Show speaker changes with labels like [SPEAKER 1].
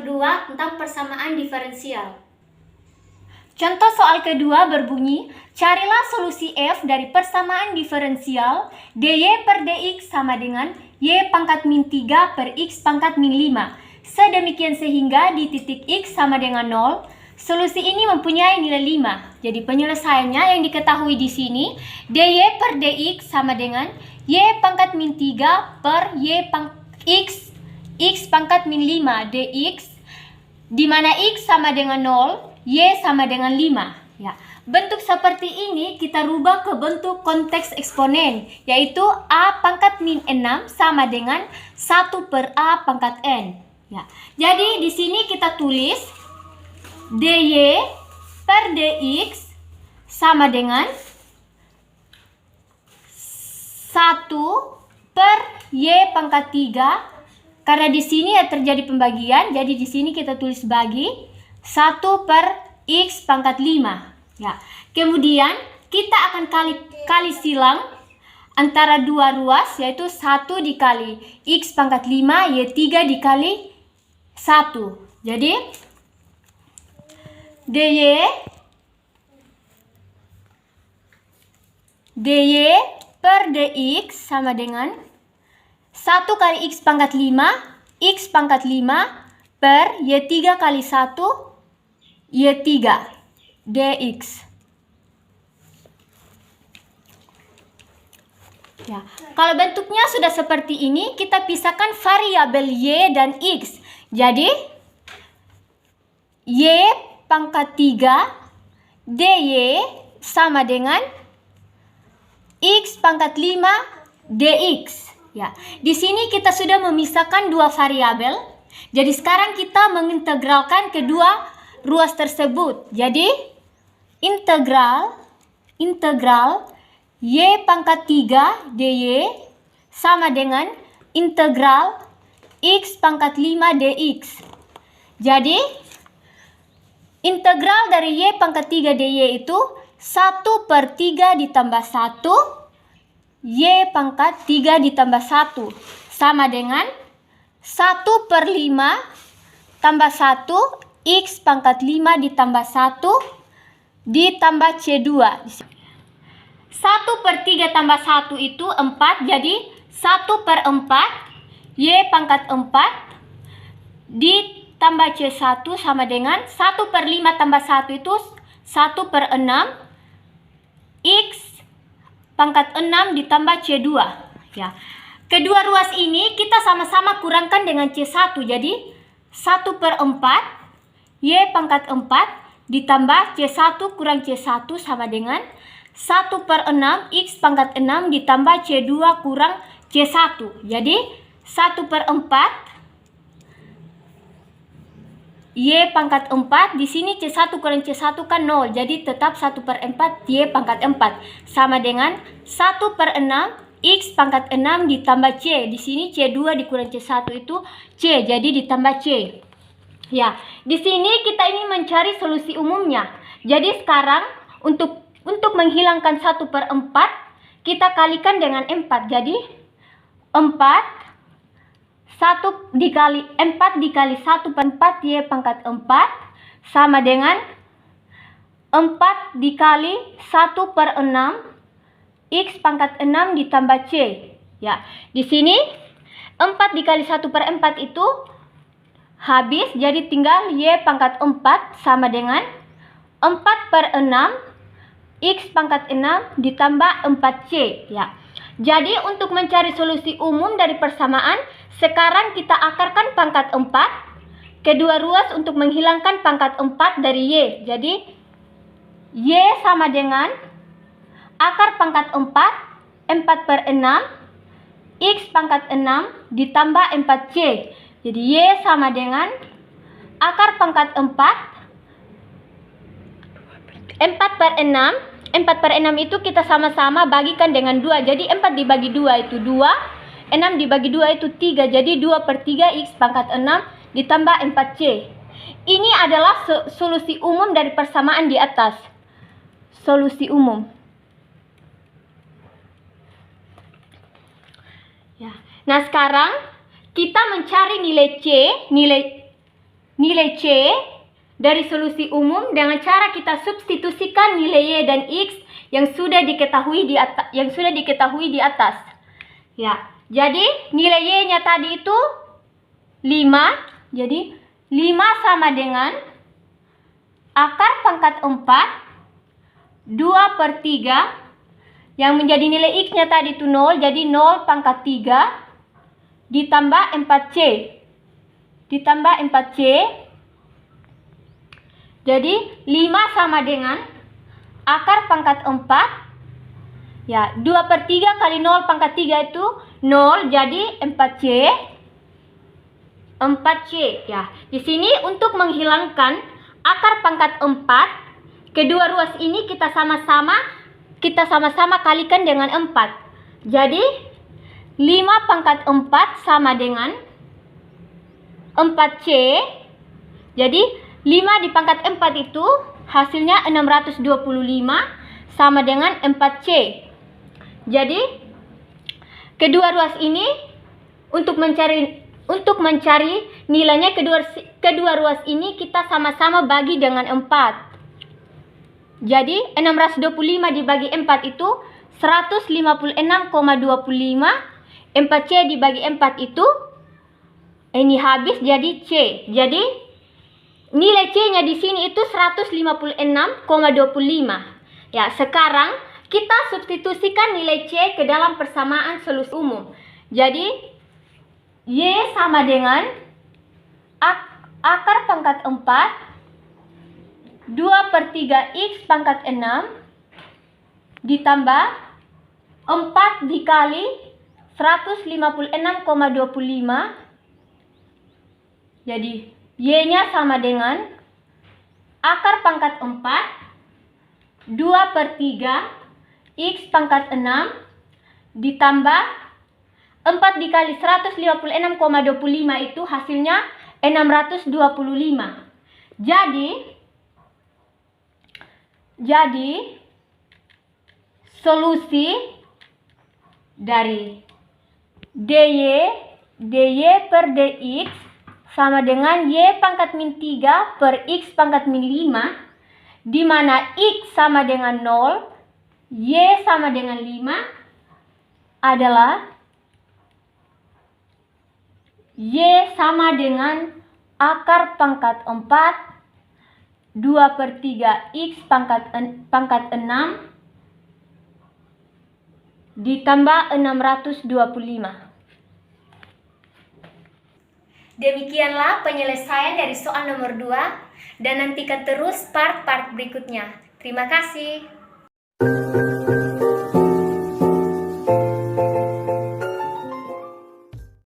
[SPEAKER 1] nomor 2 tentang persamaan diferensial. Contoh soal kedua berbunyi, carilah solusi f dari persamaan diferensial dy per dx sama dengan y pangkat min 3 per x pangkat min 5. Sedemikian sehingga di titik x sama dengan 0, solusi ini mempunyai nilai 5. Jadi penyelesaiannya yang diketahui di sini, dy per dx sama dengan y pangkat min 3 per x pangkat min 5 dx, di mana x sama dengan 0, y sama dengan 5. Ya. Bentuk seperti ini kita rubah ke bentuk konteks eksponen, yaitu a pangkat min 6 sama dengan 1 per a pangkat n. Ya. Jadi di sini kita tulis dy per dx sama dengan 1 per y pangkat 3. Karena di sini ya terjadi pembagian, jadi di sini kita tulis bagi 1 per x pangkat 5. Ya. Kemudian kita akan kali silang antara dua ruas, yaitu 1 dikali x pangkat 5 y 3 dikali 1. Jadi dy per dx sama dengan 1 kali x pangkat 5 per y 3 kali 1 y 3 dx. Ya, kalau bentuknya sudah seperti ini, kita pisahkan variabel y dan x. Jadi y pangkat 3 dy sama dengan x pangkat 5 dx. Ya, di sini kita sudah memisahkan dua variabel. Jadi sekarang kita mengintegralkan kedua ruas tersebut. Jadi integral y pangkat 3 dy sama dengan integral x pangkat 5 dx. Jadi integral dari y pangkat 3 dy itu 1 per 3 ditambah 1 y pangkat 3 ditambah 1 sama dengan 1 per 5 tambah 1 x pangkat 5 ditambah 1 ditambah C2. 1 per 3 tambah 1 itu 4, jadi 1 per 4 y pangkat 4 ditambah C1 sama dengan 1 per 5 tambah 1 itu 1 per 6 x pangkat 6 ditambah C2. Ya. Kedua ruas ini kita sama-sama kurangkan dengan C1. Jadi 1 per 4 y pangkat 4 ditambah C1 kurang C1 sama dengan 1 per 6 x pangkat 6 ditambah C2 kurang C1. Jadi 1 per 4 y pangkat 4, di sini C1 kurang C1 kan 0. Jadi tetap 1 per 4 y pangkat 4 sama dengan 1 per 6 x pangkat 6 ditambah C. Di sini C2 dikurang C1 itu C, jadi ditambah C. Ya, di sini kita ingin mencari solusi umumnya. Jadi sekarang untuk menghilangkan 1 per 4, kita kalikan dengan 4. Jadi 4 dikali 1 per 4 y pangkat 4 sama dengan 4 dikali 1 per 6 x pangkat 6 ditambah C. Ya, di sini 4 dikali 1 per 4 itu habis, jadi tinggal y pangkat 4 sama dengan 4 per 6 x pangkat 6 ditambah 4C. Ya. Jadi untuk mencari solusi umum dari persamaan, sekarang kita akarkan pangkat 4 kedua ruas untuk menghilangkan pangkat 4 dari y. Jadi y sama dengan akar pangkat 4 per 6 x pangkat 6 ditambah 4C. Jadi y sama dengan akar pangkat 4 per 6. 4 per 6 itu kita sama-sama bagikan dengan 2. Jadi 4 dibagi 2 itu 2. 6 dibagi 2 itu 3. Jadi 2 per 3 x pangkat 6 ditambah 4C. Ini adalah solusi umum dari persamaan di atas. Solusi umum. Ya. Nah sekarang kita mencari nilai C, nilai C dari solusi umum dengan cara kita substitusikan nilai Y dan X yang sudah diketahui di atas. Ya, jadi nilai Y-nya tadi itu 5. Jadi 5 sama dengan akar pangkat 4 2/3, yang menjadi nilai X-nya tadi itu 0, jadi 0 pangkat 3 ditambah 4C. Jadi 5 sama dengan akar pangkat 4. Ya, 2/3 kali 0 pangkat 3 itu 0, jadi 4C. Ya, di sini untuk menghilangkan akar pangkat 4, kedua ruas ini kita sama-sama kalikan dengan 4. Jadi 5 pangkat 4 sama dengan 4C. Jadi 5 dipangkat 4 itu hasilnya 625 sama dengan 4C. Jadi kedua ruas ini untuk mencari nilainya kedua ruas ini kita sama-sama bagi dengan 4. Jadi 625 dibagi 4 itu 156,25. 4C dibagi 4 itu ini habis jadi C. Jadi nilai C-nya di sini itu 156,25. Ya, sekarang kita substitusikan nilai C ke dalam persamaan solusi umum. Jadi Y sama dengan akar pangkat 4 2/3 X pangkat 6 ditambah 4 dikali 156,25. Jadi Y-nya sama dengan akar pangkat 4 2/3 X pangkat 6 ditambah 4 dikali 156,25 itu hasilnya 625. Jadi solusi dari dy per dx sama dengan y pangkat min 3 per x pangkat min 5, di mana x sama dengan 0, y sama dengan 5 adalah y sama dengan akar pangkat 4 2/3 x pangkat 6 ditambah 625. Demikianlah penyelesaian dari soal nomor 2, dan nantikan terus part-part berikutnya. Terima kasih.